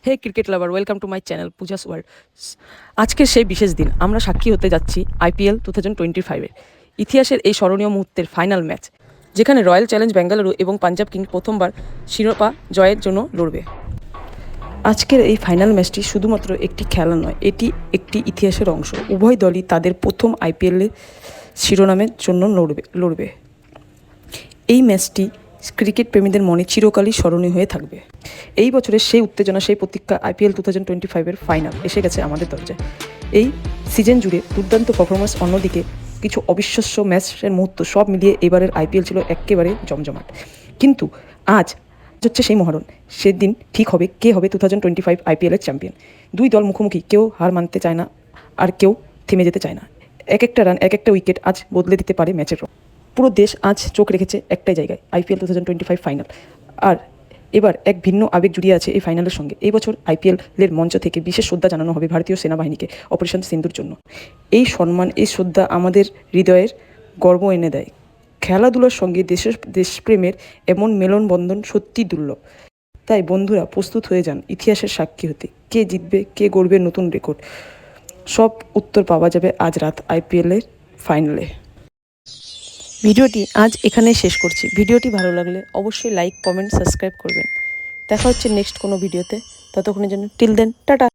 Hey cricket lover, welcome to my channel Puja's world. আজকের সেই বিশেষ দিন আমরা সাক্ষী হতে যাচ্ছি IPL 2025-এর ইতিহাসের এই স্মরণীয় মুহূর্তের ফাইনাল ম্যাচ, যেখানে রয়্যাল চ্যালেঞ্জ বেঙ্গালুরু এবং পাঞ্জাব কিংস প্রথমবার শিরোপা জয়ের জন্য লড়বে। আজকের এই ফাইনাল ম্যাচটি শুধুমাত্র একটি খেলা নয়, এটি একটি ইতিহাসের অংশ। উভয় দলই তাদের প্রথম IPL-এর শিরোনামের জন্য লড়বে। এই ম্যাচটি ক্রিকেট প্রেমীদের মনে চিরকালই স্মরণীয় হয়ে থাকবে। এই বছরের সেই উত্তেজনা, সেই প্রতীক্ষা IPL 2025-এর ফাইনাল এসে গেছে আমাদের দরজায়। এই সিজন জুড়ে দুর্দান্ত পারফরমেন্স, অন্যদিকে কিছু অবিশ্বাস্য ম্যাচের মুহূর্ত, সব মিলিয়ে এবারের IPL ছিল একেবারে জমজমাট। কিন্তু আজ হচ্ছে সেই মহরণ। সেদিন ঠিক হবে কে হবে 2025 IPL-এর চ্যাম্পিয়ন। দুই দল মুখোমুখি, কেউ হার মানতে চায় না আর কেউ থেমে যেতে চায় না। এক একটা রান, এক একটা উইকেট আজ বদলে দিতে পারে ম্যাচের রং। পুরো দেশ আজ চোখ রেখেছে একটাই জায়গায়, IPL 2025 ফাইনাল। আর এবার এক ভিন্ন আবেগ জড়িয়ে আছে এই ফাইনালের সঙ্গে। এই বছর IPL-এর মঞ্চ থেকে বিশেষ শ্রদ্ধা জানানো হবে ভারতীয় সেনাবাহিনীকে অপারেশন সিন্দুর জন্য। এই সম্মান, এই শ্রদ্ধা আমাদের হৃদয়ের গর্ব এনে দেয়। খেলাধুলার সঙ্গে দেশপ্রেমের এমন মেলনবন্ধন সত্যি দুর্লভ। তাই বন্ধুরা, প্রস্তুত হয়ে যান ইতিহাসের সাক্ষী হতে। কে জিতবে, কে গড়বে নতুন রেকর্ড, সব উত্তর পাওয়া যাবে আজ রাত IPL-এর ফাইনালে। ভিডিওটি আজ এখানেই শেষ করছি। ভিডিওটি ভালো লাগলে অবশ্যই লাইক, কমেন্ট, সাবস্ক্রাইব করবেন। দেখা হচ্ছে নেক্সট কোনো ভিডিওতে। ততক্ষণের জন্য টিল দেন, টাটা।